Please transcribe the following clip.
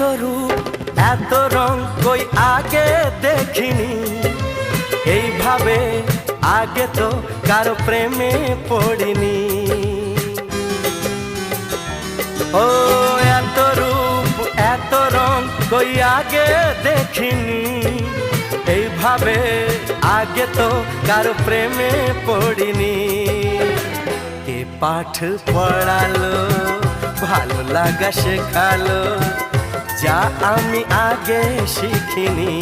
রূপ এত রং কই আগে দেখিনি, এইভাবে আগে তো কারো প্রেমে পড়িনি। ও এত রূপ এত রং কই আগে দেখিনি, এইভাবে আগে তো কারো প্রেমে পড়িনি। কে পাঠ পড়ালো ভালো লাগা শেখালো, যা আমি আগে শিখিনি।